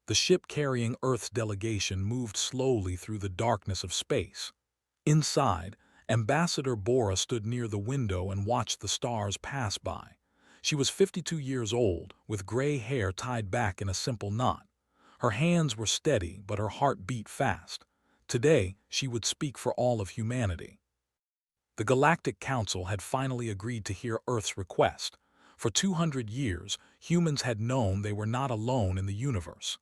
The ship carrying Earth's delegation moved slowly through the darkness of space. Inside, Ambassador Bora stood near the window and watched the stars pass by. She was 52 years old, with gray hair tied back in a simple knot. Her hands were steady, but her heart beat fast. Today, she would speak for all of humanity. The Galactic Council had finally agreed to hear Earth's request. For 200 years, humans had known they were not alone in the universe.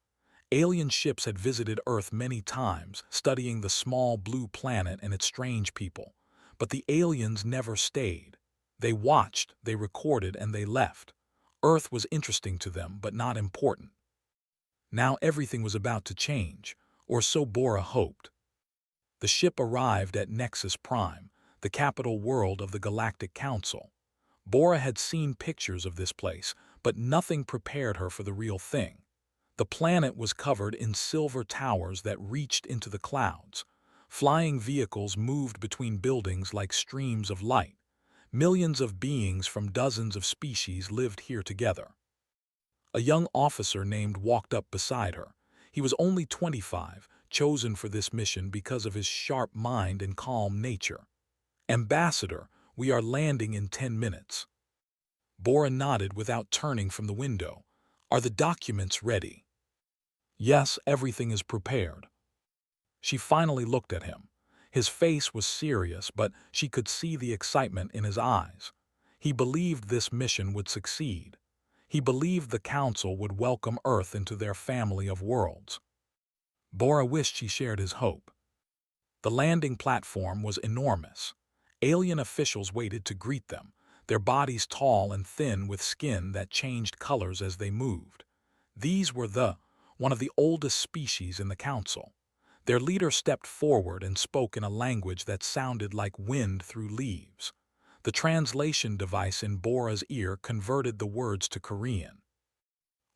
Alien ships had visited Earth many times, studying the small blue planet and its strange people. But the aliens never stayed. They watched, they recorded, and they left. Earth was interesting to them, but not important. Now everything was about to change, or so Bora hoped. The ship arrived at Nexus Prime, the capital world of the Galactic Council. Bora had seen pictures of this place, but nothing prepared her for the real thing. The planet was covered in silver towers that reached into the clouds. Flying vehicles moved between buildings like streams of light. Millions of beings from dozens of species lived here together. A young officer named walked up beside her. He was only 25, chosen for this mission because of his sharp mind and calm nature. "Ambassador, we are landing in 10 minutes." Bora nodded without turning from the window. "Are the documents ready?" "Yes, everything is prepared." She finally looked at him. His face was serious, but she could see the excitement in his eyes. He believed this mission would succeed. He believed the Council would welcome Earth into their family of worlds. Bora wished she shared his hope. The landing platform was enormous. Alien officials waited to greet them, their bodies tall and thin with skin that changed colors as they moved. These were one of the oldest species in the Council. Their leader stepped forward and spoke in a language that sounded like wind through leaves. The translation device in Bora's ear converted the words to Korean.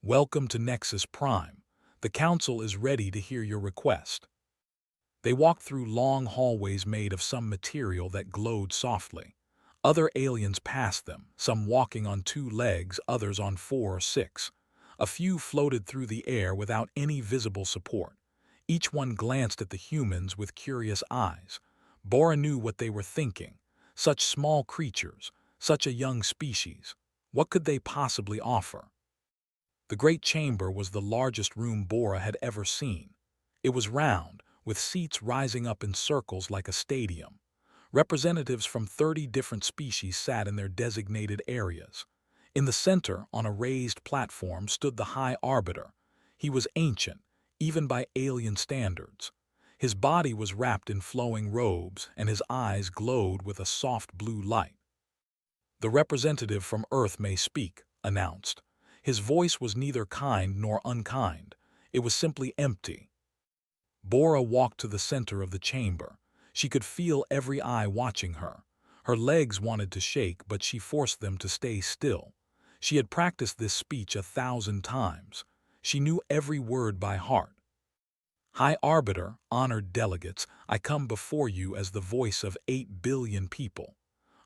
"Welcome to Nexus Prime. The Council is ready to hear your request." They walked through long hallways made of some material that glowed softly. Other aliens passed them, some walking on 2 legs, others on 4 or 6. A few floated through the air without any visible support. Each one glanced at the humans with curious eyes. Bora knew what they were thinking. Such small creatures, such a young species. What could they possibly offer? The great chamber was the largest room Bora had ever seen. It was round, with seats rising up in circles like a stadium. Representatives from 30 different species sat in their designated areas. In the center, on a raised platform, stood the High Arbiter. He was ancient, even by alien standards. His body was wrapped in flowing robes, and his eyes glowed with a soft blue light. "The representative from Earth may speak," announced. His voice was neither kind nor unkind. It was simply empty. Bora walked to the center of the chamber. She could feel every eye watching her. Her legs wanted to shake, but she forced them to stay still. She had practiced this speech 1,000 times. She knew every word by heart. "High Arbiter, honored delegates, I come before you as the voice of 8 billion people.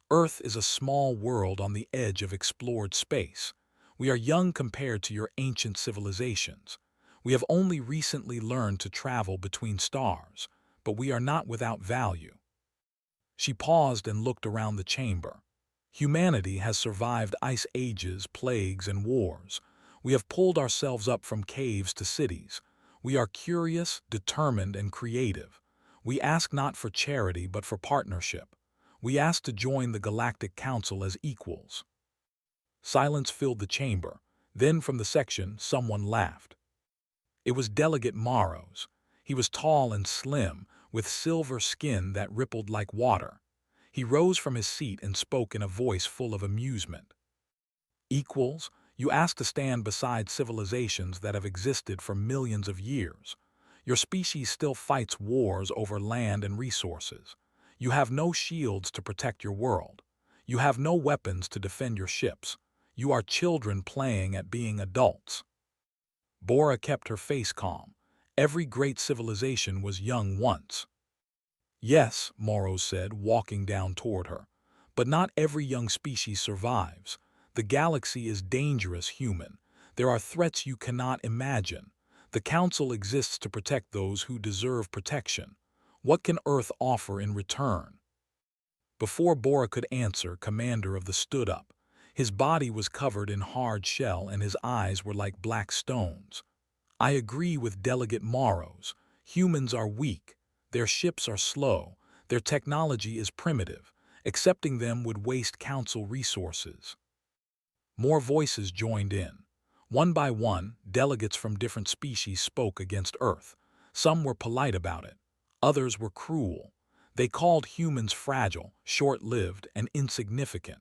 Earth is a small world on the edge of explored space. We are young compared to your ancient civilizations. We have only recently learned to travel between stars, but we are not without value." She paused and looked around the chamber. Humanity has survived ice ages, plagues, and wars. We have pulled ourselves up from caves to cities. We are curious, determined, and creative. We ask not for charity, but for partnership. We ask to join the Galactic Council as equals. Silence filled the chamber. Then from the section, someone laughed. It was Delegate Morrows. He was tall and slim, with silver skin that rippled like water. He rose from his seat and spoke in a voice full of amusement. "Equals? You ask to stand beside civilizations that have existed for millions of years. Your species still fights wars over land and resources. You have no shields to protect your world. You have no weapons to defend your ships. You are children playing at being adults." Bora kept her face calm. Every great civilization was young once. "Yes," Morrow said, walking down toward her. "But not every young species survives. The galaxy is dangerous, human. There are threats you cannot imagine. The Council exists to protect those who deserve protection. What can Earth offer in return? Before Bora could answer, Commander of the stood up. His body was covered in hard shell and his eyes were like black stones. I agree with Delegate Morrows. Humans are weak. Their ships are slow. Their technology is primitive. Accepting them would waste Council resources. More voices joined in. One by one, delegates from different species spoke against Earth. Some were polite about it. Others were cruel. They called humans fragile, short-lived, and insignificant.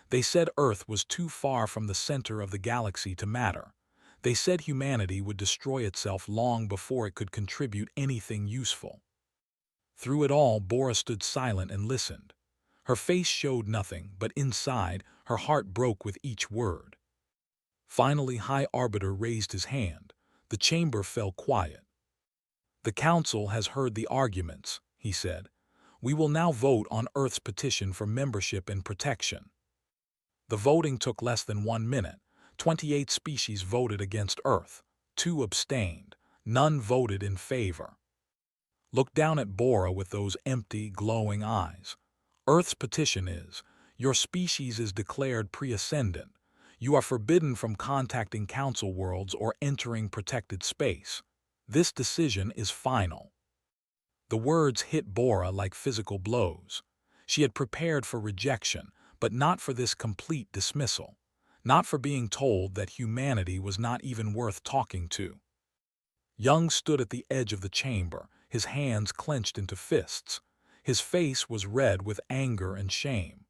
They said Earth was too far from the center of the galaxy to matter. They said humanity would destroy itself long before it could contribute anything useful. Through it all, Bora stood silent and listened. Her face showed nothing, but inside, her heart broke with each word. Finally, High Arbiter raised his hand. The chamber fell quiet. "The Council has heard the arguments," he said. "We will now vote on Earth's petition for membership and protection." The voting took less than 1 minute. 28 species voted against Earth. 2 abstained. None voted in favor. Look down at Bora with those empty, glowing eyes. Earth's petition is, your species is declared pre-ascendant. You are forbidden from contacting Council worlds or entering protected space. This decision is final. The words hit Bora like physical blows. She had prepared for rejection, but not for this complete dismissal. Not for being told that humanity was not even worth talking to. Young stood at the edge of the chamber, his hands clenched into fists. His face was red with anger and shame.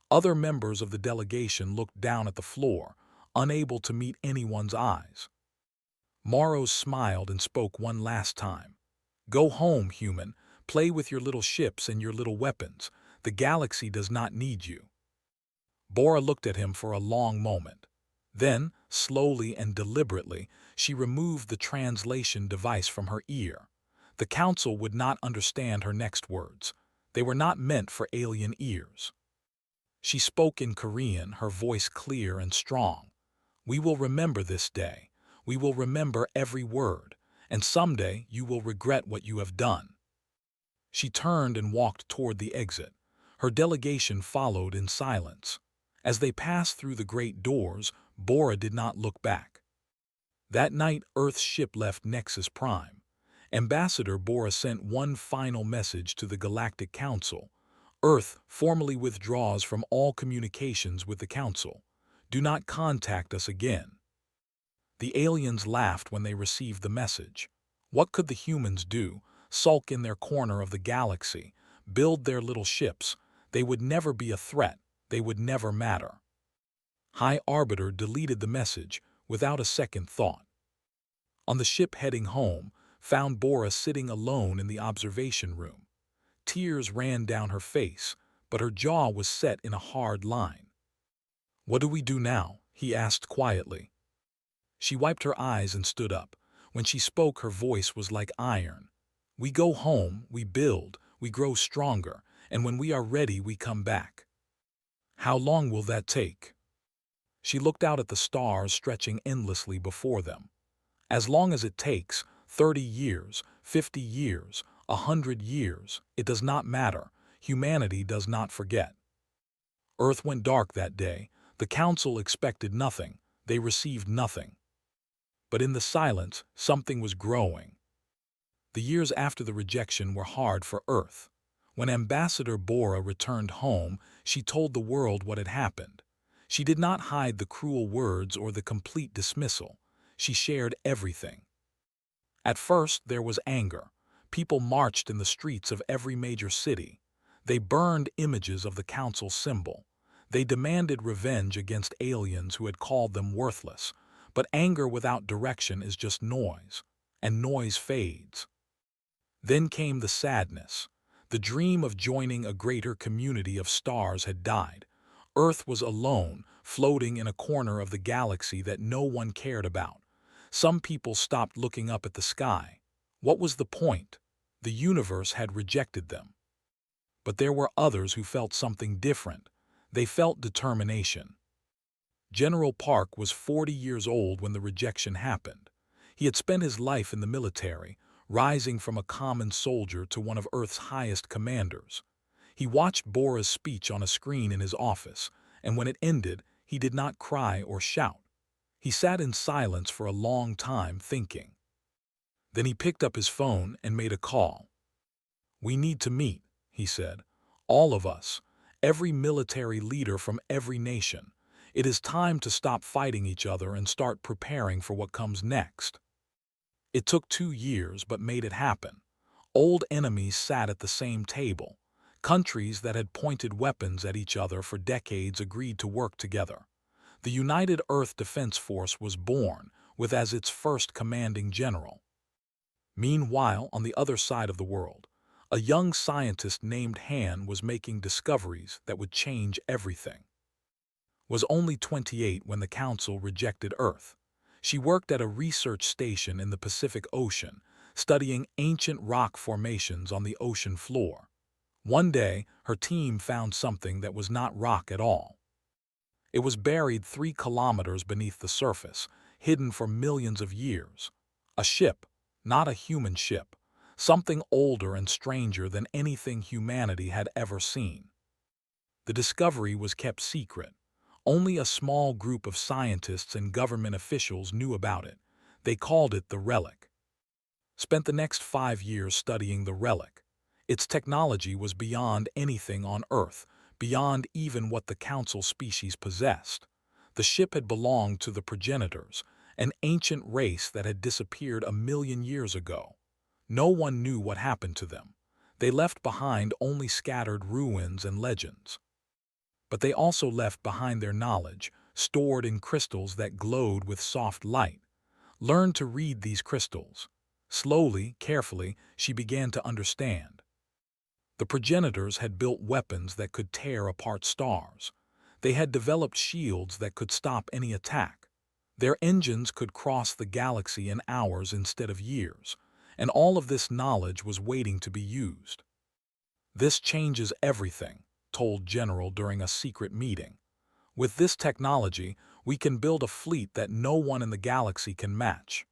Other members of the delegation looked down at the floor, unable to meet anyone's eyes. Morrows smiled and spoke one last time. "Go home, human. Play with your little ships and your little weapons. The galaxy does not need you." Bora looked at him for a long moment. Then, slowly and deliberately, she removed the translation device from her ear. The Council would not understand her next words. They were not meant for alien ears. She spoke in Korean, her voice clear and strong. "We will remember this day. We will remember every word, and someday you will regret what you have done." She turned and walked toward the exit. Her delegation followed in silence. As they passed through the great doors, Bora did not look back. That night, Earth's ship left Nexus Prime. Ambassador Bora sent one final message to the Galactic Council. "Earth formally withdraws from all communications with the Council. Do not contact us again." The aliens laughed when they received the message. What could the humans do? Sulk in their corner of the galaxy, build their little ships. They would never be a threat. They would never matter. High Arbiter deleted the message without a second thought. On the ship heading home, found Bora sitting alone in the observation room. Tears ran down her face, but her jaw was set in a hard line. "What do we do now?" he asked quietly. She wiped her eyes and stood up. When she spoke, her voice was like iron. "We go home, we build, we grow stronger, and when we are ready, we come back." "How long will that take?" She looked out at the stars stretching endlessly before them. "As long as it takes, 30 years, 50 years, 100 years, it does not matter. Humanity does not forget." Earth went dark that day. The Council expected nothing. They received nothing. But in the silence, something was growing. The years after the rejection were hard for Earth. When Ambassador Bora returned home, she told the world what had happened. She did not hide the cruel words or the complete dismissal. She shared everything. At first, there was anger. People marched in the streets of every major city. They burned images of the Council symbol. They demanded revenge against aliens who had called them worthless. But anger without direction is just noise, and noise fades. Then came the sadness. The dream of joining a greater community of stars had died. Earth was alone, floating in a corner of the galaxy that no one cared about. Some people stopped looking up at the sky. What was the point? The universe had rejected them. But there were others who felt something different. They felt determination. General Park was 40 years old when the rejection happened. He had spent his life in the military, rising from a common soldier to one of Earth's highest commanders. He watched Bora's speech on a screen in his office, and when it ended, he did not cry or shout. He sat in silence for a long time thinking. Then he picked up his phone and made a call. "We need to meet," he said. "All of us, every military leader from every nation. It is time to stop fighting each other and start preparing for what comes next." It took 2 years, but made it happen. Old enemies sat at the same table. Countries that had pointed weapons at each other for decades agreed to work together. The United Earth Defense Force was born, with as its first commanding general. Meanwhile, on the other side of the world, a young scientist named Han was making discoveries that would change everything. Was only 28 when the Council rejected Earth. She worked at a research station in the Pacific Ocean, studying ancient rock formations on the ocean floor. One day, her team found something that was not rock at all. It was buried 3 kilometers beneath the surface, hidden for millions of years. A ship, not a human ship, something older and stranger than anything humanity had ever seen. The discovery was kept secret. Only a small group of scientists and government officials knew about it. They called it the relic. Spent the next 5 years studying the relic. Its technology was beyond anything on Earth, beyond even what the Council species possessed. The ship had belonged to the progenitors, an ancient race that had disappeared 1 million years ago. No one knew what happened to them. They left behind only scattered ruins and legends. But they also left behind their knowledge, stored in crystals that glowed with soft light. Learn to read these crystals. Slowly, carefully, she began to understand. The progenitors had built weapons that could tear apart stars. They had developed shields that could stop any attack. Their engines could cross the galaxy in hours instead of years, and all of this knowledge was waiting to be used. "This changes everything," told General during a secret meeting. "With this technology, we can build a fleet that no one in the galaxy can match."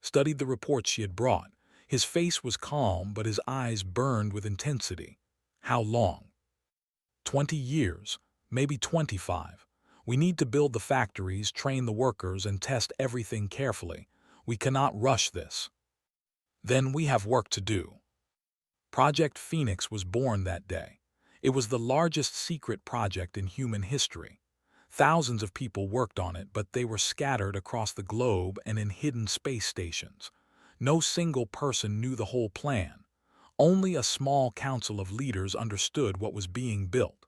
Studied the reports she had brought. His face was calm, but his eyes burned with intensity. "How long?" 20 years, maybe 25. We need to build the factories, train the workers, and test everything carefully. We cannot rush this. Then we have work to do. Project Phoenix was born that day. It was the largest secret project in human history. Thousands of people worked on it, but they were scattered across the globe and in hidden space stations. No single person knew the whole plan. Only a small council of leaders understood what was being built.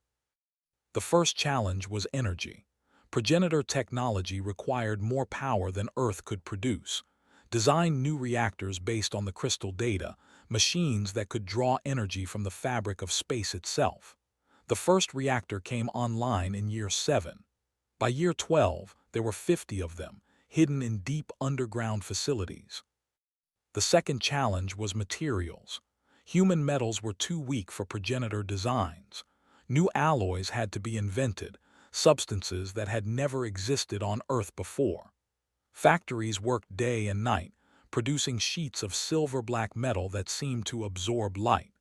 The first challenge was energy. Progenitor technology required more power than Earth could produce. Design new reactors based on the crystal data, machines that could draw energy from the fabric of space itself. The first reactor came online in year 7. By year 12, there were 50 of them, hidden in deep underground facilities. The second challenge was materials. Human metals were too weak for progenitor designs. New alloys had to be invented, substances that had never existed on Earth before. Factories worked day and night, producing sheets of silver-black metal that seemed to absorb light.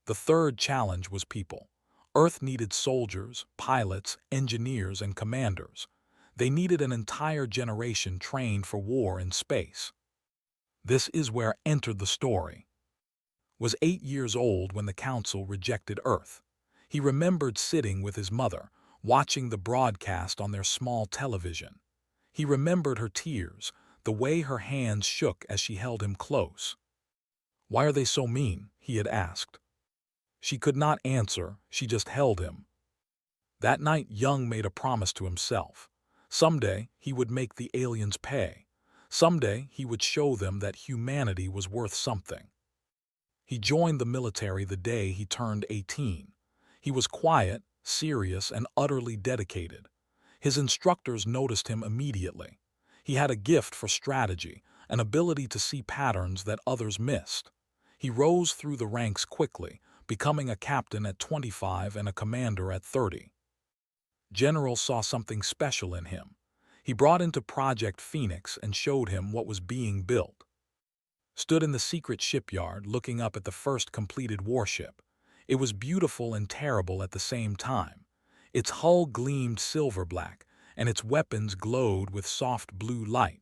The third challenge was people. Earth needed soldiers, pilots, engineers, and commanders. They needed an entire generation trained for war in space. This is where entered the story. Was 8 years old when the Council rejected Earth. He remembered sitting with his mother, watching the broadcast on their small television. He remembered her tears, the way her hands shook as she held him close. "Why are they so mean?" he had asked. She could not answer, she just held him. That night, Young made a promise to himself. Someday, he would make the aliens pay. Someday, he would show them that humanity was worth something. He joined the military the day he turned 18. He was quiet, serious, and utterly dedicated. His instructors noticed him immediately. He had a gift for strategy, an ability to see patterns that others missed. He rose through the ranks quickly, becoming a captain at 25 and a commander at 30. General saw something special in him. He brought into Project Phoenix and showed him what was being built. Stood in the secret shipyard looking up at the first completed warship. It was beautiful and terrible at the same time. Its hull gleamed silver-black, and its weapons glowed with soft blue light.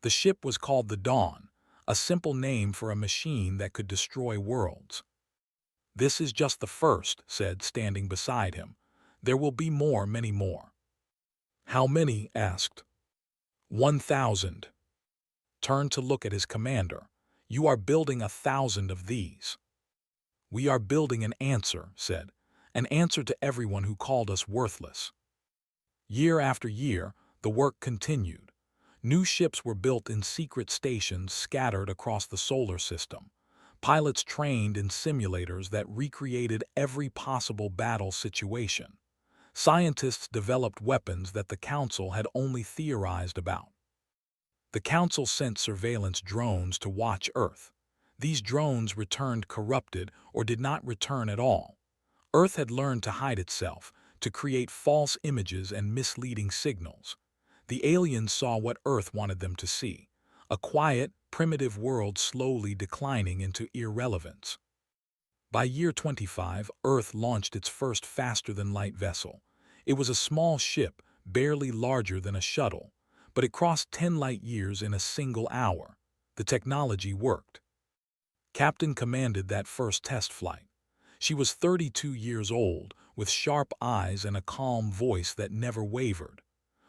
The ship was called the Dawn, a simple name for a machine that could destroy worlds. "This is just the first," said, standing beside him. "There will be more, many more." "How many?" asked. 1,000. Turned to look at his commander. "You are building 1,000 of these." "We are building an answer," said. "An answer to everyone who called us worthless." Year after year, the work continued. New ships were built in secret stations scattered across the solar system. Pilots trained in simulators that recreated every possible battle situation. Scientists developed weapons that the Council had only theorized about. The Council sent surveillance drones to watch Earth. These drones returned corrupted or did not return at all. Earth had learned to hide itself, to create false images and misleading signals. The aliens saw what Earth wanted them to see: a quiet, primitive world slowly declining into irrelevance. By year 25, Earth launched its first faster-than-light vessel. It was a small ship, barely larger than a shuttle, but it crossed 10 light-years in a single hour. The technology worked. Captain commanded that first test flight. She was 32 years old, with sharp eyes and a calm voice that never wavered.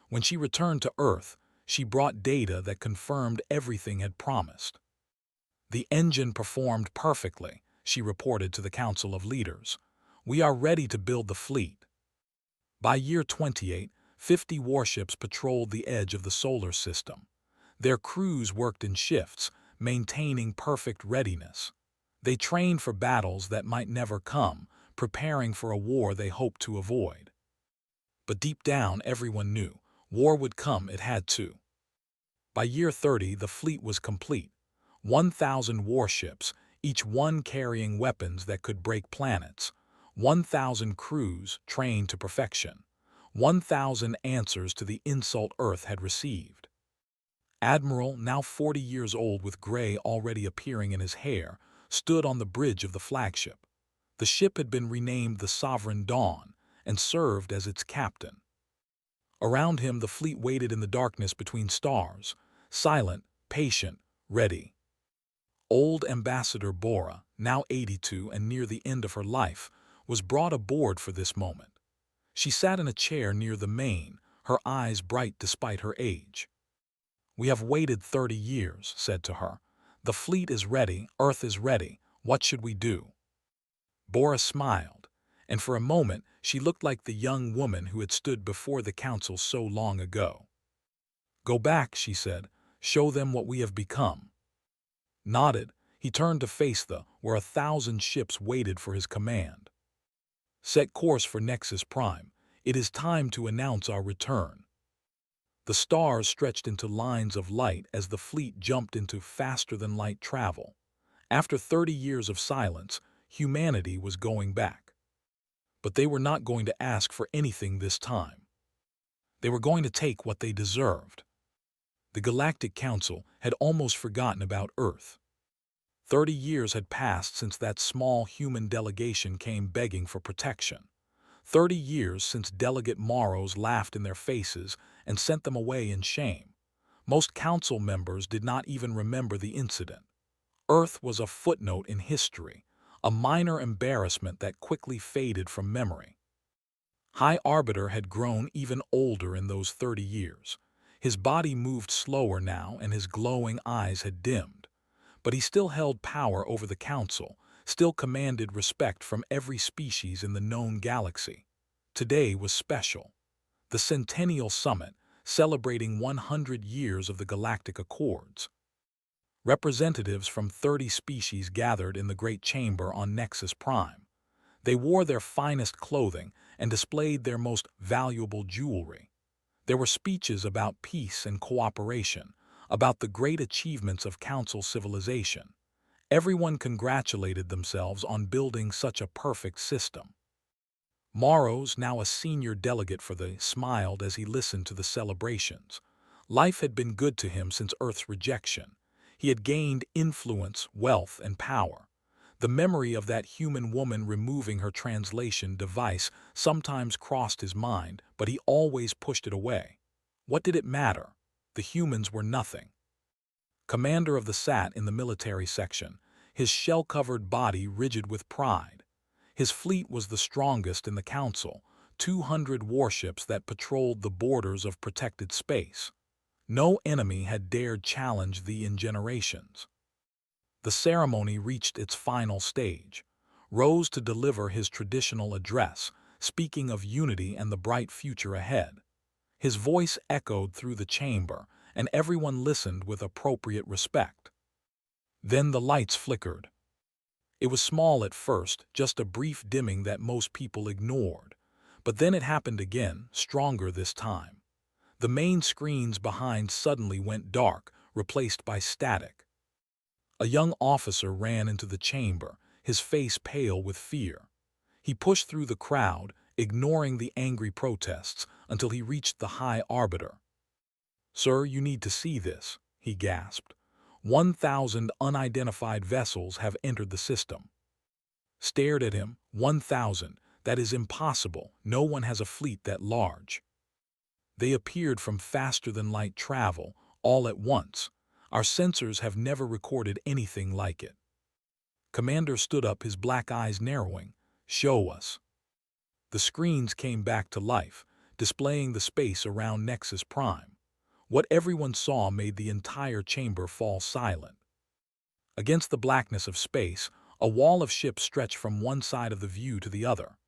When she returned to Earth, she brought data that confirmed everything had promised. "The engine performed perfectly," she reported to the Council of Leaders. "We are ready to build the fleet." By year 28, 50 warships patrolled the edge of the solar system. Their crews worked in shifts, maintaining perfect readiness. They trained for battles that might never come, preparing for a war they hoped to avoid. But deep down, everyone knew war would come, it had to. By year 30, the fleet was complete. 1,000 warships, each one carrying weapons that could break planets. 1,000 crews trained to perfection. 1,000 answers to the insult Earth had received. Admiral, now 40 years old with gray already appearing in his hair, stood on the bridge of the flagship. The ship had been renamed the Sovereign Dawn and served as its captain. Around him, the fleet waited in the darkness between stars, silent, patient, ready. Old Ambassador Bora, now 82 and near the end of her life, was brought aboard for this moment. She sat in a chair near the main, her eyes bright despite her age. "We have waited 30 years, said to her. "The fleet is ready, Earth is ready. What should we do?" Bora smiled, and for a moment she looked like the young woman who had stood before the Council so long ago. "Go back," she said. "Show them what we have become." Nodded, he turned to face where 1,000 ships waited for his command. "Set course for Nexus Prime. It is time to announce our return." The stars stretched into lines of light as the fleet jumped into faster-than-light travel. After 30 years of silence, humanity was going back. But they were not going to ask for anything this time. They were going to take what they deserved. The Galactic Council had almost forgotten about Earth. 30 years had passed since that small human delegation came begging for protection. 30 years since Delegate Morrows laughed in their faces and sent them away in shame. Most council members did not even remember the incident. Earth was a footnote in history, a minor embarrassment that quickly faded from memory. High Arbiter had grown even older in those 30 years. His body moved slower now and his glowing eyes had dimmed. But he still held power over the Council, still commanded respect from every species in the known galaxy. Today was special. The Centennial Summit, celebrating 100 years of the Galactic Accords. Representatives from 30 species gathered in the Great Chamber on Nexus Prime. They wore their finest clothing and displayed their most valuable jewelry. There were speeches about peace and cooperation, about the great achievements of Council civilization. Everyone congratulated themselves on building such a perfect system. Morrows, now a senior delegate for the, smiled as he listened to the celebrations. Life had been good to him since Earth's rejection. He had gained influence, wealth, and power. The memory of that human woman removing her translation device sometimes crossed his mind, but he always pushed it away. What did it matter? The humans were nothing. Commander of the SAT in the military section, his shell-covered body rigid with pride. His fleet was the strongest in the Council, 200 warships that patrolled the borders of protected space. No enemy had dared challenge thee in generations. The ceremony reached its final stage. Rose to deliver his traditional address, speaking of unity and the bright future ahead. His voice echoed through the chamber, and everyone listened with appropriate respect. Then the lights flickered. It was small at first, just a brief dimming that most people ignored. But then it happened again, stronger this time. The main screens behind suddenly went dark, replaced by static. A young officer ran into the chamber, his face pale with fear. He pushed through the crowd, ignoring the angry protests, until he reached the High Arbiter. "Sir, you need to see this," he gasped. 1,000 unidentified vessels have entered the system. Stared at him. 1,000. That is impossible. No one has a fleet that large. They appeared from faster-than-light travel, all at once. Our sensors have never recorded anything like it. Commander stood up, his black eyes narrowing. "Show us." The screens came back to life, displaying the space around Nexus Prime. What everyone saw made the entire chamber fall silent. Against the blackness of space, a wall of ships stretched from one side of the view to the other.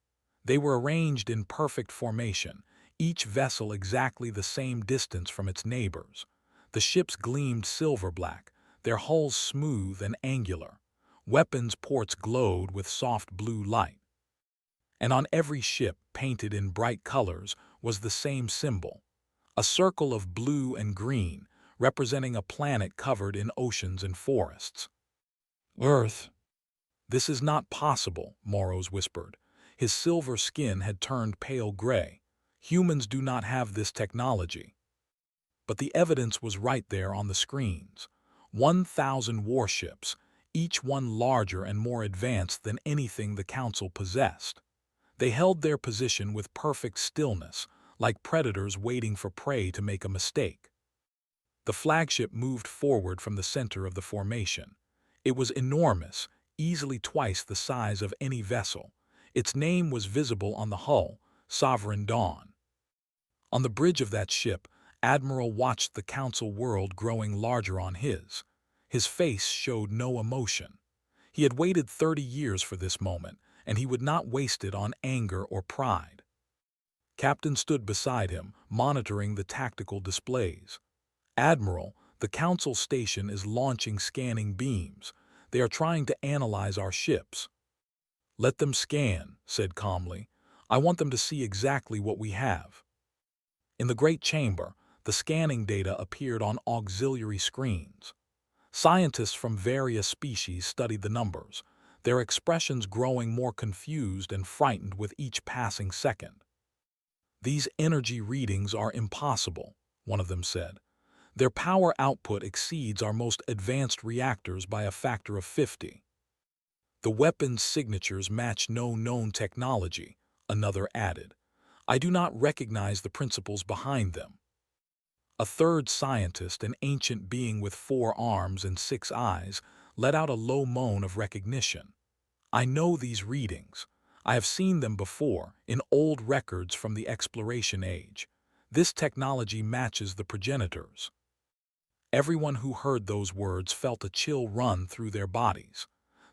They were arranged in perfect formation, each vessel exactly the same distance from its neighbors. The ships gleamed silver-black, their hulls smooth and angular. Weapons ports glowed with soft blue light. And on every ship, painted in bright colors, was the same symbol. A circle of blue and green, representing a planet covered in oceans and forests. "Earth." "This is not possible," Moros whispered. His silver skin had turned pale gray. "Humans do not have this technology." But the evidence was right there on the screens. 1,000 warships, each one larger and more advanced than anything the Council possessed. They held their position with perfect stillness, like predators waiting for prey to make a mistake. The flagship moved forward from the center of the formation. It was enormous, easily twice the size of any vessel. Its name was visible on the hull, Sovereign Dawn. On the bridge of that ship, Admiral watched the Council world growing larger on his. His face showed no emotion. He had waited 30 years for this moment, and he would not waste it on anger or pride. Captain stood beside him, monitoring the tactical displays. "Admiral, the Council station is launching scanning beams. They are trying to analyze our ships." "Let them scan," said calmly. "I want them to see exactly what we have." In the great chamber, the scanning data appeared on auxiliary screens. Scientists from various species studied the numbers, their expressions growing more confused and frightened with each passing second. "These energy readings are impossible," one of them said. "Their power output exceeds our most advanced reactors by a factor of 50. The weapons' signatures match no known technology," another added. "I do not recognize the principles behind them." A third scientist, an ancient being with 4 arms and 6 eyes, let out a low moan of recognition. "I know these readings. I have seen them before, in old records from the exploration age. This technology matches the progenitors." Everyone who heard those words felt a chill run through their bodies.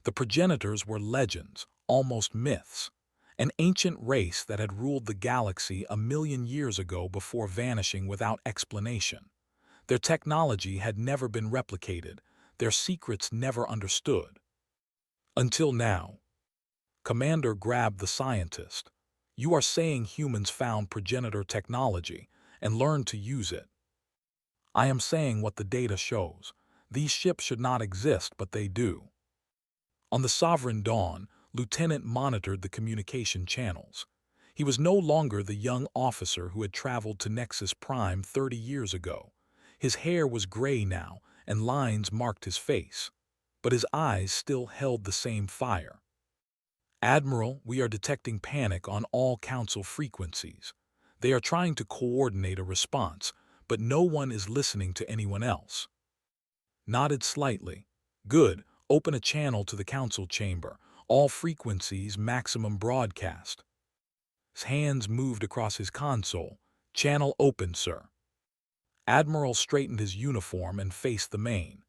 The progenitors were legends, almost myths. An ancient race that had ruled the galaxy 1,000,000 years ago before vanishing without explanation. Their technology had never been replicated, their secrets never understood. Until now. Commander grabbed the scientist. "You are saying humans found progenitor technology and learned to use it." "I am saying what the data shows. These ships should not exist, but they do." On the Sovereign Dawn, Lieutenant monitored the communication channels. He was no longer the young officer who had traveled to Nexus Prime 30 years ago. His hair was gray now, and lines marked his face, but his eyes still held the same fire. "Admiral, we are detecting panic on all Council frequencies. They are trying to coordinate a response, but no one is listening to anyone else." Nodded slightly. "Good. Open a channel to the Council chamber. All frequencies maximum broadcast." His hands moved across his console. "Channel open, sir." Admiral straightened his uniform and faced the main.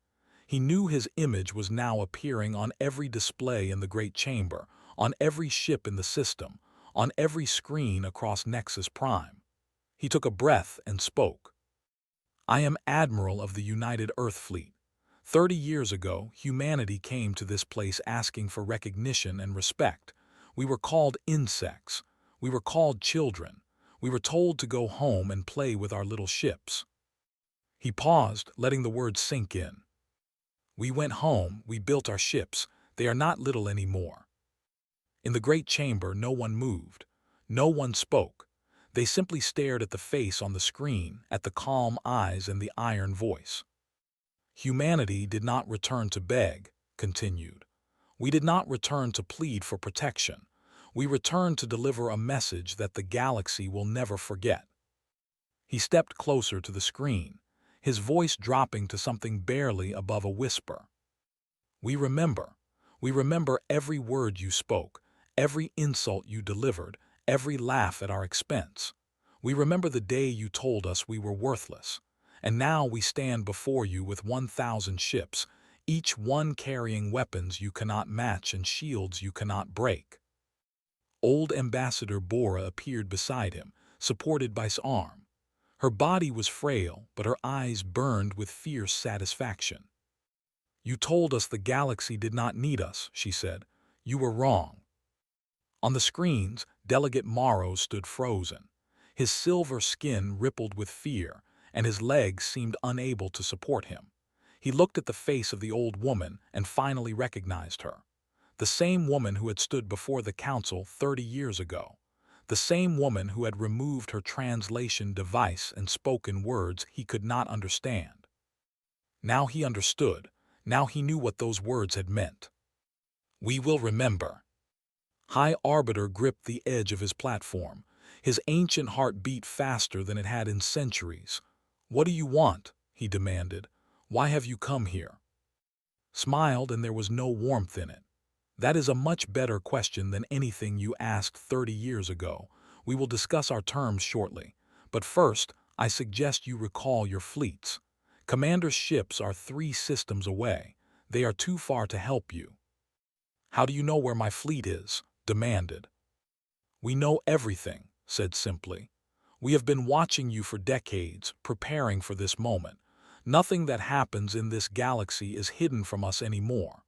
He knew his image was now appearing on every display in the Great Chamber, on every ship in the system, on every screen across Nexus Prime. He took a breath and spoke. "I am Admiral of the United Earth Fleet. 30 years ago, humanity came to this place asking for recognition and respect. We were called insects. We were called children. We were told to go home and play with our little ships." He paused, letting the words sink in. "We went home, we built our ships. They are not little anymore." In the Great Chamber, no one moved. No one spoke. They simply stared at the face on the screen, at the calm eyes and the iron voice. "Humanity did not return to beg," continued. "We did not return to plead for protection. We returned to deliver a message that the galaxy will never forget." He stepped closer to the screen, his voice dropping to something barely above a whisper. "We remember. We remember every word you spoke, every insult you delivered, every laugh at our expense. We remember the day you told us we were worthless. And now we stand before you with 1,000 ships, each one carrying weapons you cannot match and shields you cannot break." Old Ambassador Bora appeared beside him, supported by his arm. Her body was frail, but her eyes burned with fierce satisfaction. "You told us the galaxy did not need us," she said. "You were wrong." On the screens, Delegate Morrow stood frozen. His silver skin rippled with fear, and his legs seemed unable to support him. He looked at the face of the old woman and finally recognized her. The same woman who had stood before the Council 30 years ago. The same woman who had removed her translation device and spoken words he could not understand. Now he understood. Now he knew what those words had meant. "We will remember." High Arbiter gripped the edge of his platform. His ancient heart beat faster than it had in centuries. "What do you want?" he demanded. "Why have you come here?" Smiled, and there was no warmth in it. "That is a much better question than anything you asked 30 years ago. We will discuss our terms shortly. But first, I suggest you recall your fleets. Commander's ships are 3 systems away. They are too far to help you." "How do you know where my fleet is?" demanded. "We know everything," said simply. "We have been watching you for decades, preparing for this moment. Nothing that happens in this galaxy is hidden from us anymore."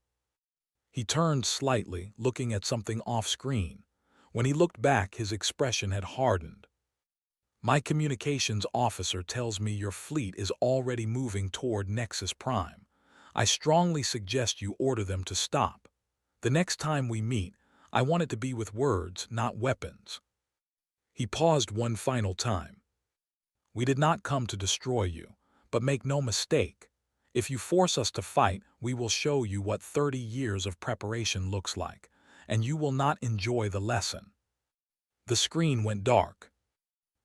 He turned slightly, looking at something off-screen. When he looked back, his expression had hardened. "My communications officer tells me your fleet is already moving toward Nexus Prime. I strongly suggest you order them to stop. The next time we meet, I want it to be with words, not weapons." He paused one final time. "We did not come to destroy you, but make no mistake. If you force us to fight, we will show you what 30 years of preparation looks like, and you will not enjoy the lesson." The screen went dark.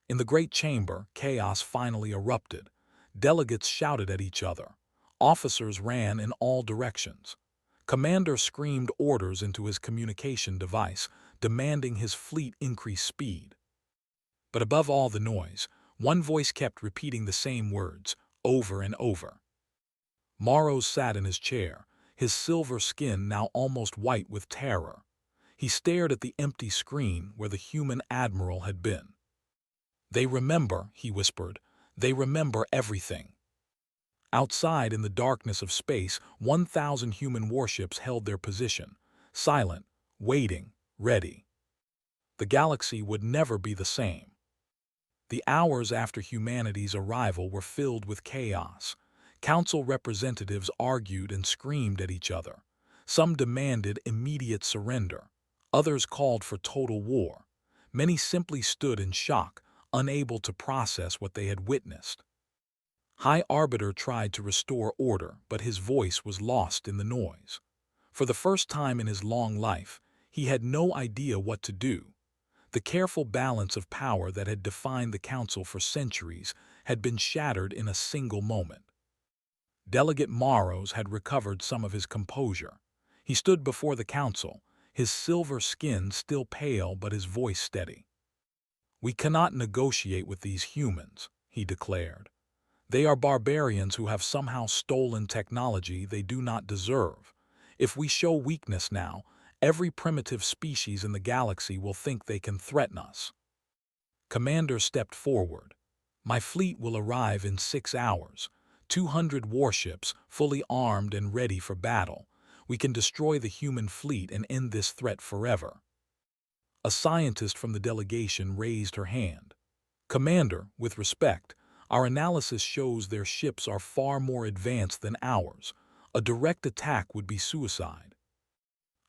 In the Great Chamber, chaos finally erupted. Delegates shouted at each other. Officers ran in all directions. Commander screamed orders into his communication device, demanding his fleet increase speed. But above all the noise, one voice kept repeating the same words, over and over. Morrow sat in his chair, his silver skin now almost white with terror. He stared at the empty screen where the human admiral had been. "They remember," he whispered. "They remember everything." Outside, in the darkness of space, 1,000 human warships held their position, silent, waiting, ready. The galaxy would never be the same. The hours after humanity's arrival were filled with chaos. Council representatives argued and screamed at each other. Some demanded immediate surrender. Others called for total war. Many simply stood in shock, unable to process what they had witnessed. High Arbiter tried to restore order, but his voice was lost in the noise. For the first time in his long life, he had no idea what to do. The careful balance of power that had defined the council for centuries had been shattered in a single moment. Delegate Morrows had recovered some of his composure. He stood before the council, his silver skin still pale but his voice steady. "We cannot negotiate with these humans," he declared. "They are barbarians who have somehow stolen technology they do not deserve. If we show weakness now, every primitive species in the galaxy will think they can threaten us." Commander stepped forward. "My fleet will arrive in 6 hours. 200 warships, fully armed and ready for battle. We can destroy the human fleet and end this threat forever." A scientist from the delegation raised her hand. "Commander, with respect, our analysis shows their ships are far more advanced than ours. A direct attack would be suicide."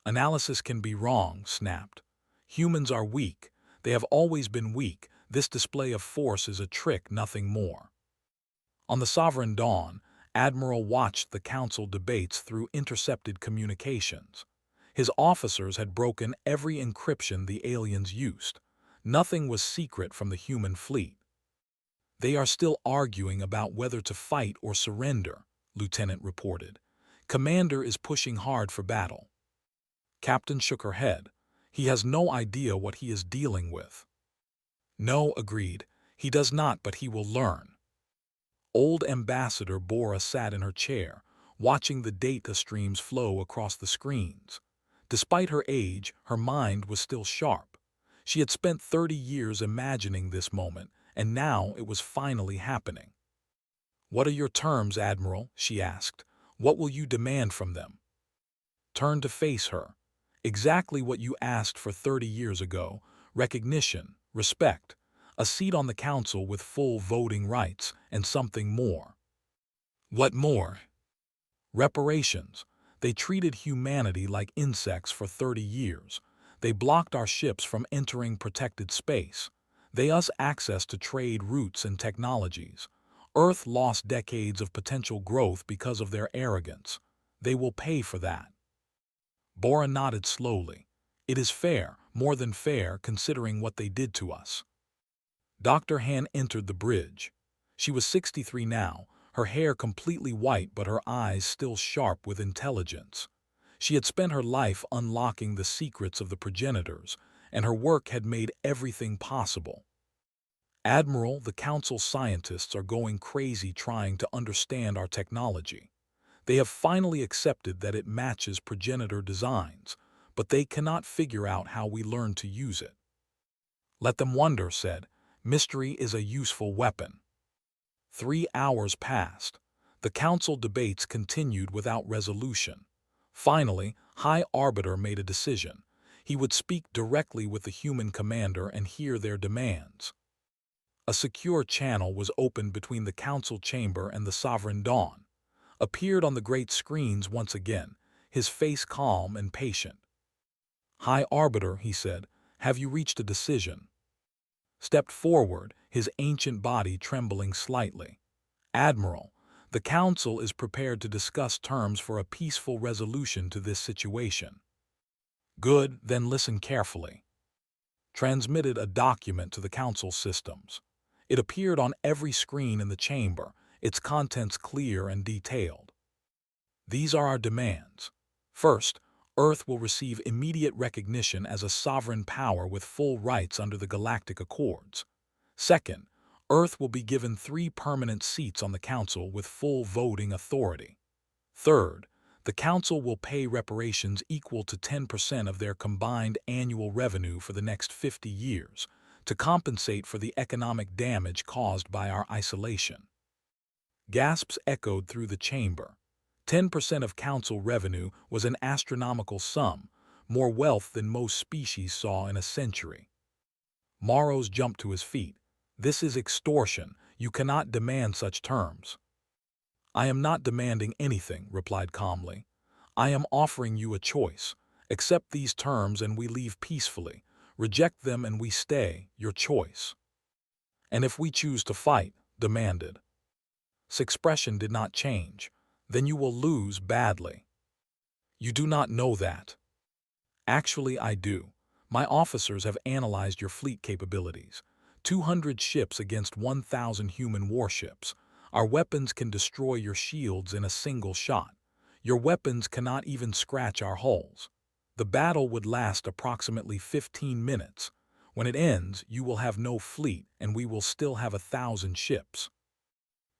"Analysis can be wrong," snapped. "Humans are weak. They have always been weak. This display of force is a trick, nothing more." On the Sovereign Dawn, Admiral watched the council debates through intercepted communications. His officers had broken every encryption the aliens used. Nothing was secret from the human fleet. "They are still arguing about whether to fight or surrender," Lieutenant reported. "Commander is pushing hard for battle." Captain shook her head. "He has no idea what he is dealing with." "No," agreed. "He does not, but he will learn." Old Ambassador Bora sat in her chair, watching the data streams flow across the screens. Despite her age, her mind was still sharp. She had spent 30 years imagining this moment, and now it was finally happening. "What are your terms, Admiral?" she asked. "What will you demand from them?" Turned to face her. "Exactly what you asked for 30 years ago. Recognition, respect, a seat on the council with full voting rights, and something more." "What more?" "Reparations. They treated humanity like insects for 30 years. They blocked our ships from entering protected space. They us access to trade routes and technologies. Earth lost decades of potential growth because of their arrogance. They will pay for that." Bora nodded slowly. "It is fair, more than fair, considering what they did to us." Dr. Han entered the bridge. She was 63 now, her hair completely white but her eyes still sharp with intelligence. She had spent her life unlocking the secrets of the progenitors, and her work had made everything possible. "Admiral, the Council scientists are going crazy trying to understand our technology. They have finally accepted that it matches progenitor designs, but they cannot figure out how we learn to use it." "Let them wonder," said. "Mystery is a useful weapon." 3 hours passed. The council debates continued without resolution. Finally, High Arbiter made a decision. He would speak directly with the human commander and hear their demands. A secure channel was opened between the council chamber and the Sovereign Dawn. Appeared on the great screens once again, his face calm and patient. "High Arbiter," he said, "have you reached a decision?" Stepped forward, his ancient body trembling slightly. "Admiral, the Council is prepared to discuss terms for a peaceful resolution to this situation." "Good, then listen carefully." Transmitted a document to the Council systems. It appeared on every screen in the chamber, its contents clear and detailed. "These are our demands. First, Earth will receive immediate recognition as a sovereign power with full rights under the Galactic Accords. Second, Earth will be given 3 permanent seats on the Council with full voting authority. Third, the Council will pay reparations equal to 10% of their combined annual revenue for the next 50 years to compensate for the economic damage caused by our isolation." Gasps echoed through the chamber. 10% of council revenue was an astronomical sum, more wealth than most species saw in a century. Morrows jumped to his feet. "This is extortion. You cannot demand such terms." "I am not demanding anything," replied calmly. "I am offering you a choice. Accept these terms and we leave peacefully. Reject them and we stay, your choice." "And if we choose to fight?" demanded. His expression did not change. Then you will lose badly. You do not know that. Actually, I do. My officers have analyzed your fleet capabilities. 200 ships against 1,000 human warships. Our weapons can destroy your shields in a single shot. Your weapons cannot even scratch our hulls. The battle would last approximately 15 minutes. When it ends, you will have no fleet and we will still have 1,000 ships.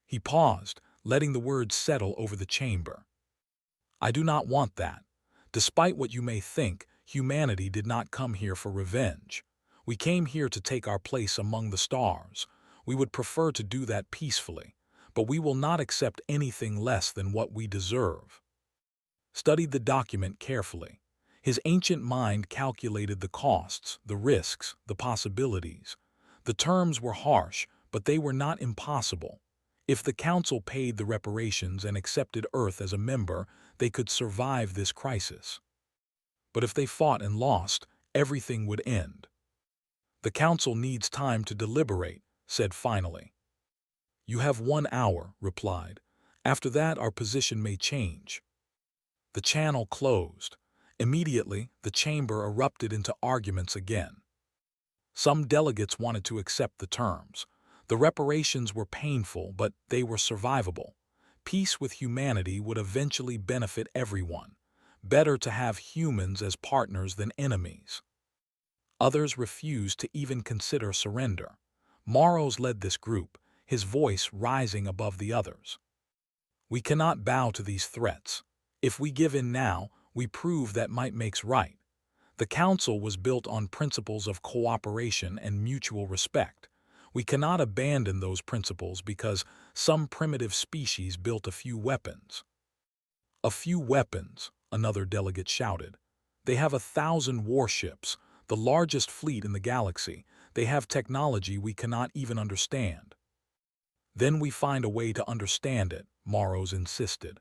He paused, letting the words settle over the chamber. I do not want that. Despite what you may think, humanity did not come here for revenge. We came here to take our place among the stars. We would prefer to do that peacefully, but we will not accept anything less than what we deserve. Studied the document carefully. His ancient mind calculated the costs, the risks, the possibilities. The terms were harsh, but they were not impossible. If the Council paid the reparations and accepted Earth as a member, they could survive this crisis. But if they fought and lost, everything would end. The Council needs time to deliberate, said finally. You have 1 hour, replied. After that, our position may change. The channel closed. Immediately, the chamber erupted into arguments again. Some delegates wanted to accept the terms. The reparations were painful, but they were survivable. Peace with humanity would eventually benefit everyone. Better to have humans as partners than enemies. Others refused to even consider surrender. Morrows led this group, his voice rising above the others. We cannot bow to these threats. If we give in now, we prove that might makes right. The Council was built on principles of cooperation and mutual respect. We cannot abandon those principles because some primitive species built a few weapons. A few weapons, another delegate shouted. They have 1,000 warships, the largest fleet in the galaxy. They have technology we cannot even understand. Then we find a way to understand it, Morrows insisted.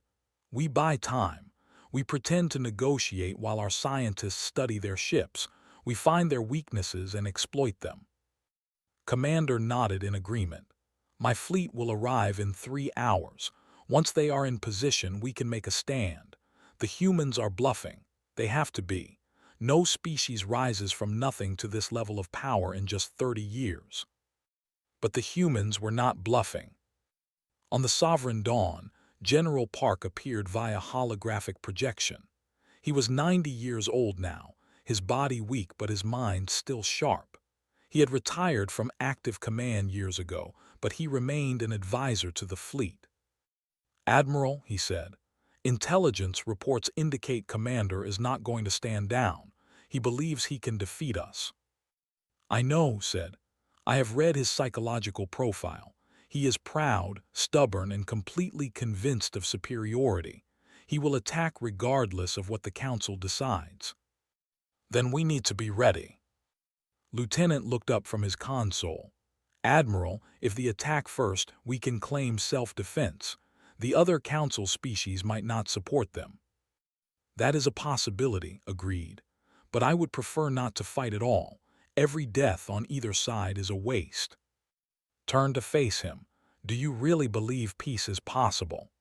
We buy time. We pretend to negotiate while our scientists study their ships. We find their weaknesses and exploit them. Commander nodded in agreement. My fleet will arrive in 3 hours. Once they are in position, we can make a stand. The humans are bluffing. They have to be. No species rises from nothing to this level of power in just 30 years. But the humans were not bluffing. On the Sovereign Dawn, General Park appeared via holographic projection. He was 90 years old now, his body weak but his mind still sharp. He had retired from active command years ago, but he remained an advisor to the fleet. Admiral, he said, intelligence reports indicate Commander is not going to stand down. He believes he can defeat us. I know, said. I have read his psychological profile. He is proud, stubborn, and completely convinced of superiority. He will attack regardless of what the Council decides. Then we need to be ready. Lieutenant looked up from his console. Admiral, if they attack first, we can claim self-defense. The other Council species might not support them. That is a possibility, agreed. But I would prefer not to fight at all. Every death on either side is a waste. Turned to face him. Do you really believe peace is possible?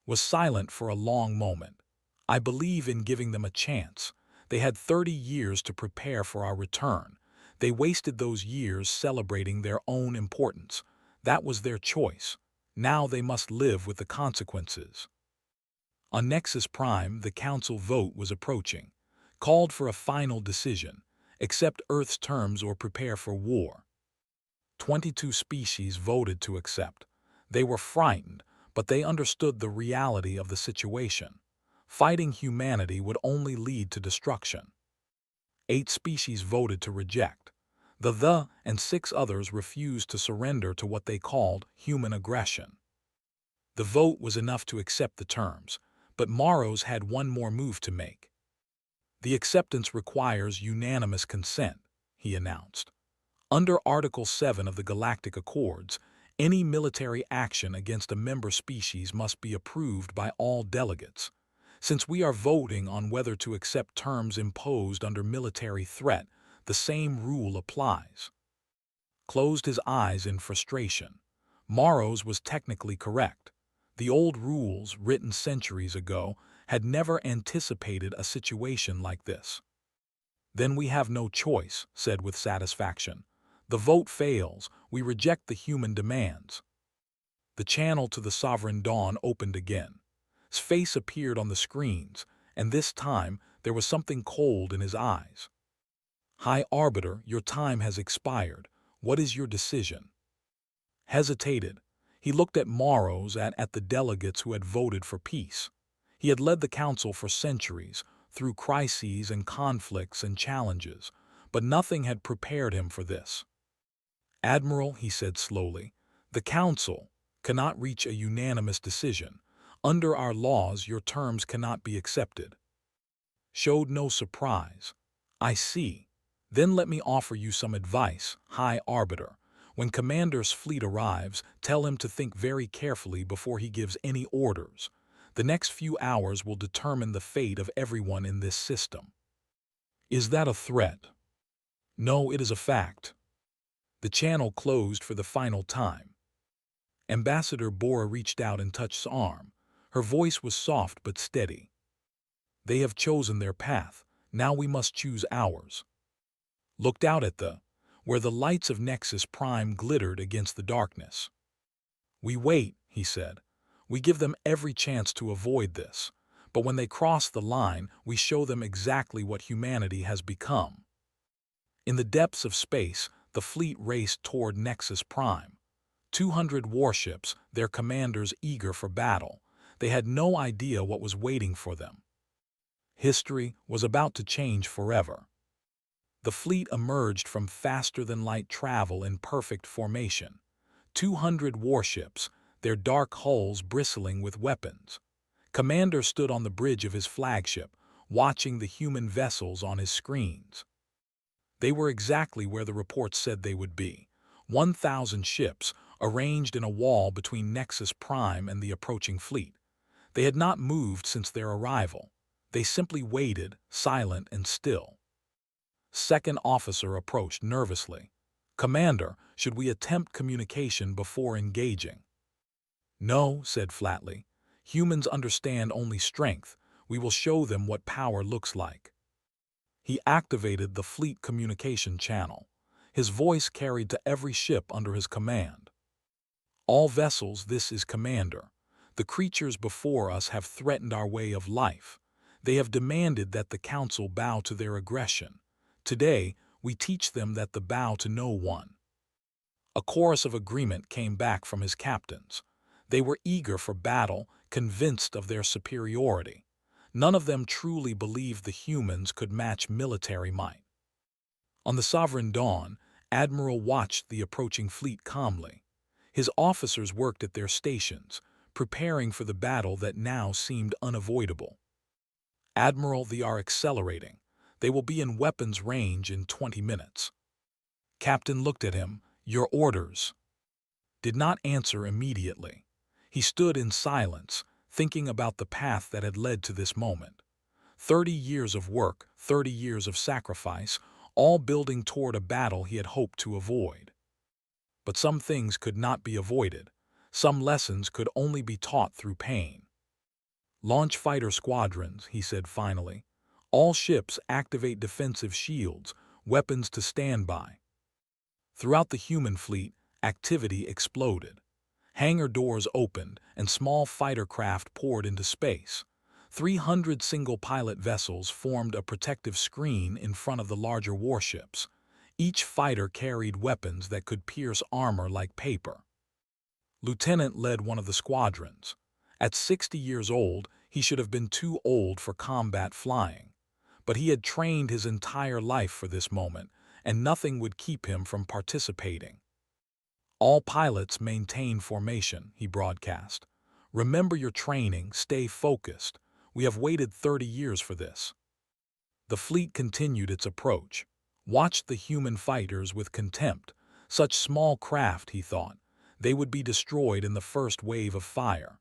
Was silent for a long moment. I believe in giving them a chance. They had 30 years to prepare for our return. They wasted those years celebrating their own importance. That was their choice. Now they must live with the consequences. On Nexus Prime, the Council vote was approaching. Called for a final decision. Accept Earth's terms or prepare for war. 22 species voted to accept. They were frightened, but they understood the reality of the situation. Fighting humanity would only lead to destruction. 8 species voted to reject. The and 6 others refused to surrender to what they called human aggression. The vote was enough to accept the terms, but Morrows had one more move to make. The acceptance requires unanimous consent, he announced. Under Article 7 of the Galactic Accords, any military action against a member species must be approved by all delegates. Since we are voting on whether to accept terms imposed under military threat, the same rule applies. Closed his eyes in frustration. Morrow's was technically correct. The old rules, written centuries ago, had never anticipated a situation like this. "Then we have no choice," said with satisfaction. "The vote fails. We reject the human demands." The channel to the Sovereign Dawn opened again. His face appeared on the screens, and this time there was something cold in his eyes. "High Arbiter, your time has expired. What is your decision?" Hesitated. He looked at Morrow's, at the delegates who had voted for peace. He had led the council for centuries, through crises and conflicts and challenges, but nothing had prepared him for this. "Admiral," he said slowly, "the council cannot reach a unanimous decision. Under our laws, your terms cannot be accepted." Showed no surprise. "I see. Then let me offer you some advice, High Arbiter. When Commander's fleet arrives, tell him to think very carefully before he gives any orders. The next few hours will determine the fate of everyone in this system." "Is that a threat?" "No, it is a fact." The channel closed for the final time. Ambassador Bora reached out and touched his arm. Her voice was soft but steady. "They have chosen their path. Now we must choose ours." Looked out at where the lights of Nexus Prime glittered against the darkness. "We wait," he said. "We give them every chance to avoid this. But when they cross the line, we show them exactly what humanity has become." In the depths of space, the fleet raced toward Nexus Prime. 200 warships, their commanders eager for battle. They had no idea what was waiting for them. History was about to change forever. The fleet emerged from faster-than-light travel in perfect formation. 200 warships, their dark hulls bristling with weapons. Commander stood on the bridge of his flagship, watching the human vessels on his screens. They were exactly where the reports said they would be. 1,000 ships, arranged in a wall between Nexus Prime and the approaching fleet. They had not moved since their arrival. They simply waited, silent and still. Second officer approached nervously. "Commander, should we attempt communication before engaging?" "No," said flatly. "Humans understand only strength. We will show them what power looks like." He activated the fleet communication channel. His voice carried to every ship under his command. "All vessels, this is Commander. The creatures before us have threatened our way of life. They have demanded that the Council bow to their aggression. Today, we teach them that the bow to no one." A chorus of agreement came back from his captains. They were eager for battle, convinced of their superiority. None of them truly believed the humans could match military might. On the Sovereign Dawn, Admiral watched the approaching fleet calmly. His officers worked at their stations, preparing for the battle that now seemed unavoidable. "Admiral, they are accelerating. They will be in weapons range in 20 minutes. Captain looked at him. "Your orders." Did not answer immediately. He stood in silence, thinking about the path that had led to this moment. 30 years of work, 30 years of sacrifice, all building toward a battle he had hoped to avoid. But some things could not be avoided. Some lessons could only be taught through pain. "Launch fighter squadrons," he said finally. "All ships activate defensive shields, weapons to stand by." Throughout the human fleet, activity exploded. Hangar doors opened, and small fighter craft poured into space. 300 single-pilot vessels formed a protective screen in front of the larger warships. Each fighter carried weapons that could pierce armor like paper. Lieutenant led one of the squadrons. At 60 years old, he should have been too old for combat flying. But he had trained his entire life for this moment, and nothing would keep him from participating. "All pilots maintain formation," he broadcast. "Remember your training, stay focused. We have waited 30 years for this." The fleet continued its approach. Watched the human fighters with contempt. Such small craft, he thought. They would be destroyed in the first wave of fire.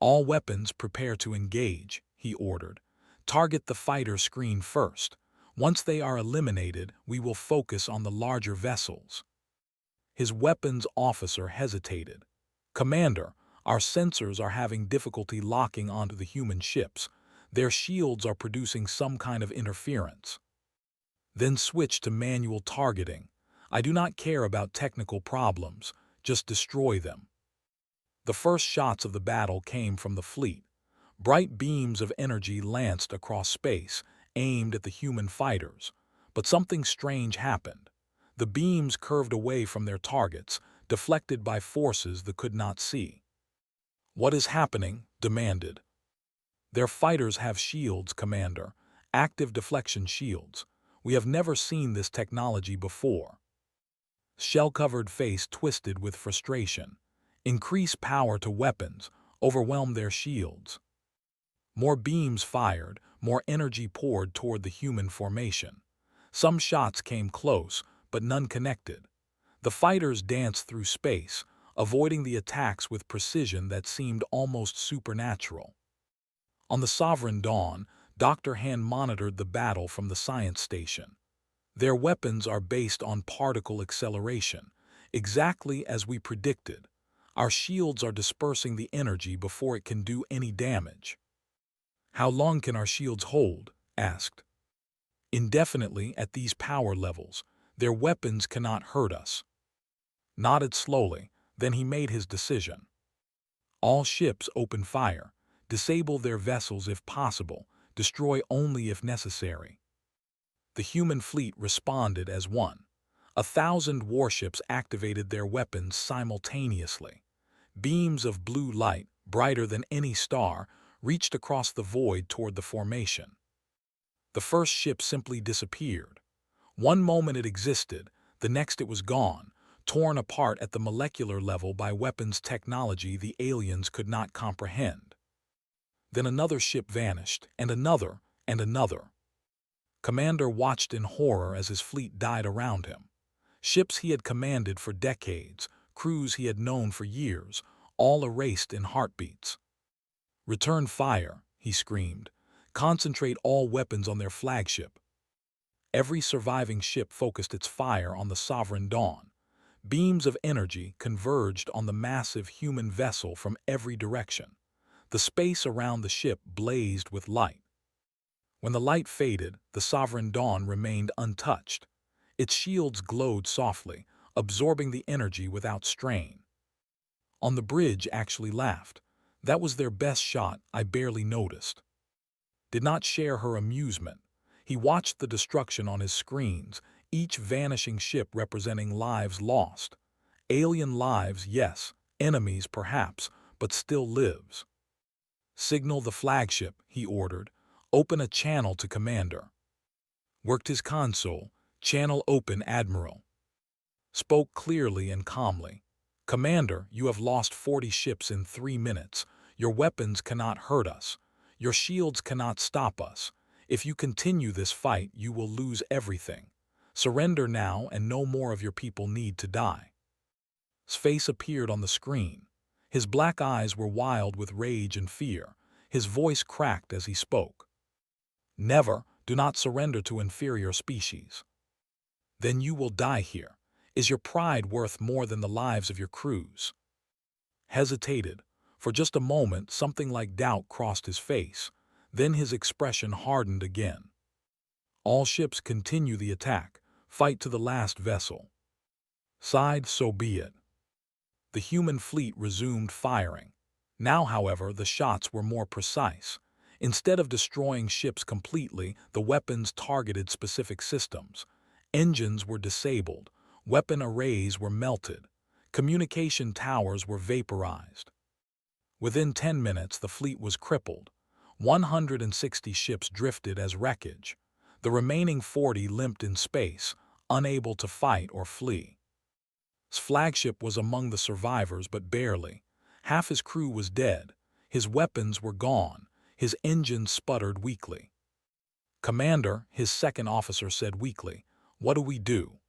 "All weapons prepare to engage," he ordered. "Target the fighter screen first. Once they are eliminated, we will focus on the larger vessels." His weapons officer hesitated. "Commander, our sensors are having difficulty locking onto the human ships. Their shields are producing some kind of interference." "Then switch to manual targeting. I do not care about technical problems, just destroy them." The first shots of the battle came from the fleet. Bright beams of energy lanced across space, aimed at the human fighters. But something strange happened. The beams curved away from their targets, deflected by forces they could not see. "What is happening?" demanded. "Their fighters have shields, Commander. Active deflection shields. We have never seen this technology before." Shell-covered face twisted with frustration. "Increase power to weapons. Overwhelm their shields." More beams fired, more energy poured toward the human formation. Some shots came close, but none connected. The fighters danced through space, avoiding the attacks with precision that seemed almost supernatural. On the Sovereign Dawn, Dr. Hand monitored the battle from the science station. "Their weapons are based on particle acceleration, exactly as we predicted. Our shields are dispersing the energy before it can do any damage." "How long can our shields hold?" asked. "Indefinitely at these power levels. Their weapons cannot hurt us." Nodded slowly, then he made his decision. "All ships open fire. Disable their vessels if possible. Destroy only if necessary." The human fleet responded as one. 1,000 warships activated their weapons simultaneously. Beams of blue light, brighter than any star, reached across the void toward the formation. The first ship simply disappeared. One moment it existed, the next it was gone, torn apart at the molecular level by weapons technology the aliens could not comprehend. Then another ship vanished, and another, and another. Commander watched in horror as his fleet died around him. Ships he had commanded for decades, crews he had known for years, all erased in heartbeats. "Return fire," he screamed. "Concentrate all weapons on their flagship." Every surviving ship focused its fire on the Sovereign Dawn. Beams of energy converged on the massive human vessel from every direction. The space around the ship blazed with light. When the light faded, the Sovereign Dawn remained untouched. Its shields glowed softly, absorbing the energy without strain. On the bridge actually laughed. "That was their best shot, I barely noticed." Did not share her amusement. He watched the destruction on his screens, each vanishing ship representing lives lost. Alien lives, yes, enemies perhaps, but still lives. "Signal the flagship," he ordered. "Open a channel to Commander." Worked his console. "Channel open, Admiral." Spoke clearly and calmly. "Commander, you have lost 40 ships in 3 minutes. Your weapons cannot hurt us. Your shields cannot stop us. If you continue this fight, you will lose everything. Surrender now, and no more of your people need to die." His face appeared on the screen. His black eyes were wild with rage and fear. His voice cracked as he spoke. "Never, do not surrender to inferior species." "Then you will die here. Is your pride worth more than the lives of your crews?" Hesitated. For just a moment, something like doubt crossed his face. Then his expression hardened again. "All ships continue the attack. Fight to the last vessel." Sighed, "So be it." The human fleet resumed firing. Now, however, the shots were more precise. Instead of destroying ships completely, the weapons targeted specific systems. Engines were disabled. Weapon arrays were melted. Communication towers were vaporized. Within 10 minutes, the fleet was crippled. 160 ships drifted as wreckage. The remaining 40 limped in space, unable to fight or flee. His flagship was among the survivors, but barely. Half his crew was dead. His weapons were gone. His engines sputtered weakly. "Commander," his second officer said weakly, "what do we do?"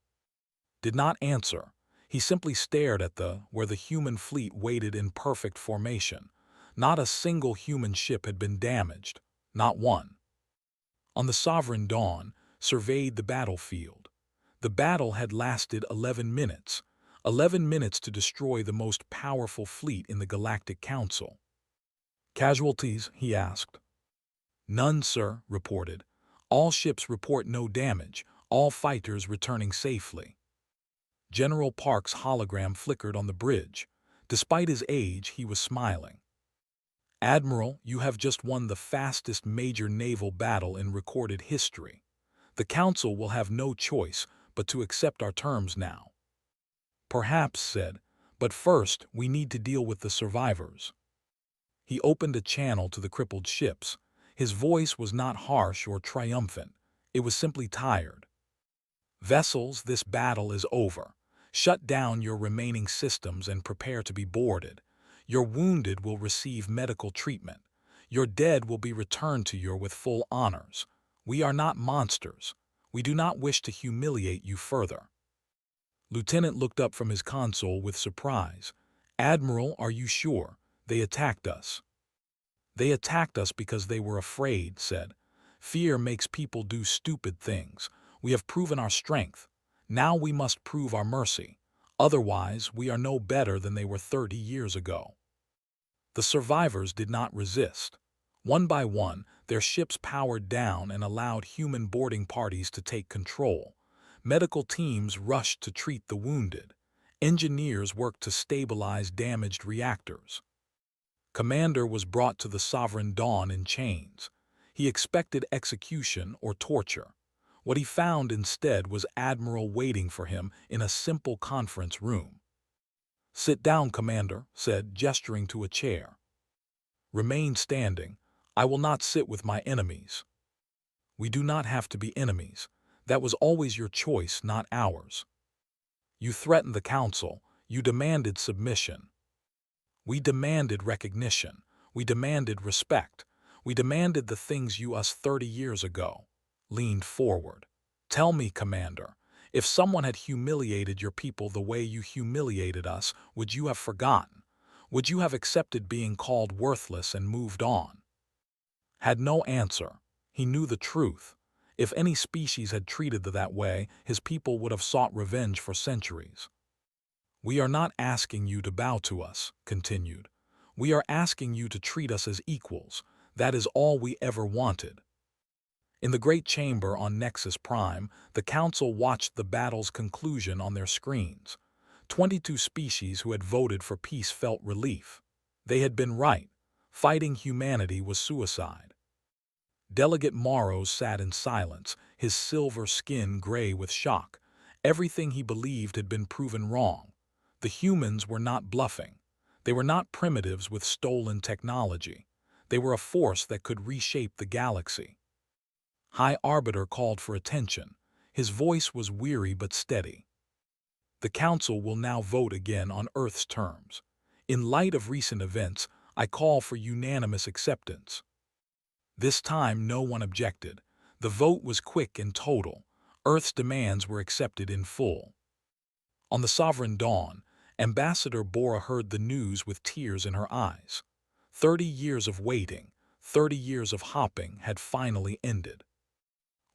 Did not answer. He simply stared at where the human fleet waited in perfect formation. Not a single human ship had been damaged. Not one. On the Sovereign Dawn, surveyed the battlefield. The battle had lasted 11 minutes. 11 minutes to destroy the most powerful fleet in the Galactic Council. Casualties? He asked. None, sir, reported. All ships report no damage, all fighters returning safely. General Park's hologram flickered on the bridge. Despite his age, he was smiling. Admiral, you have just won the fastest major naval battle in recorded history. The Council will have no choice but to accept our terms now. Perhaps, said, but first we need to deal with the survivors. He opened a channel to the crippled ships. His voice was not harsh or triumphant. It was simply tired. Vessels, this battle is over. Shut down your remaining systems and prepare to be boarded. Your wounded will receive medical treatment. Your dead will be returned to you with full honors. We are not monsters. We do not wish to humiliate you further. Lieutenant looked up from his console with surprise. Admiral, are you sure? They attacked us. They attacked us because they were afraid, said. Fear makes people do stupid things. We have proven our strength. Now we must prove our mercy. Otherwise, we are no better than they were 30 years ago. The survivors did not resist. One by one, their ships powered down and allowed human boarding parties to take control. Medical teams rushed to treat the wounded. Engineers worked to stabilize damaged reactors. Commander was brought to the Sovereign Dawn in chains. He expected execution or torture. What he found instead was Admiral waiting for him in a simple conference room. Sit down, Commander, said, gesturing to a chair. Remain standing. I will not sit with my enemies. We do not have to be enemies. That was always your choice, not ours. You threatened the Council. You demanded submission. We demanded recognition. We demanded respect. We demanded the things you us 30 years ago. Leaned forward. Tell me, Commander, if someone had humiliated your people the way you humiliated us, would you have forgotten? Would you have accepted being called worthless and moved on? Had no answer. He knew the truth. If any species had treated that way, his people would have sought revenge for centuries. We are not asking you to bow to us, continued. We are asking you to treat us as equals. That is all we ever wanted. In the Great Chamber on Nexus Prime, the Council watched the battle's conclusion on their screens. 22 species who had voted for peace felt relief. They had been right. Fighting humanity was suicide. Delegate Morrows sat in silence, his silver skin gray with shock. Everything he believed had been proven wrong. The humans were not bluffing. They were not primitives with stolen technology. They were a force that could reshape the galaxy. High Arbiter called for attention. His voice was weary but steady. The Council will now vote again on Earth's terms. In light of recent events, I call for unanimous acceptance. This time no one objected. The vote was quick and total. Earth's demands were accepted in full. On the Sovereign Dawn, Ambassador Bora heard the news with tears in her eyes. 30 years of waiting, 30 years of hopping had finally ended.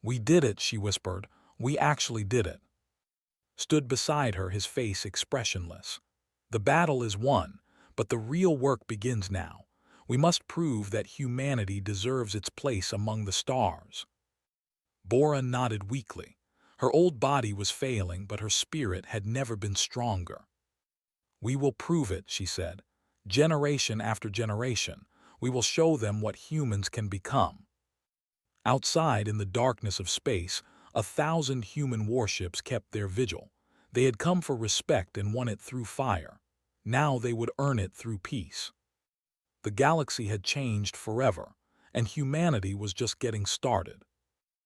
We did it, she whispered. We actually did it. Stood beside her, his face expressionless. The battle is won, but the real work begins now. We must prove that humanity deserves its place among the stars. Bora nodded weakly. Her old body was failing, but her spirit had never been stronger. We will prove it, she said. Generation after generation, we will show them what humans can become. Outside, in the darkness of space, 1,000 human warships kept their vigil. They had come for respect and won it through fire. Now they would earn it through peace. The galaxy had changed forever, and humanity was just getting started.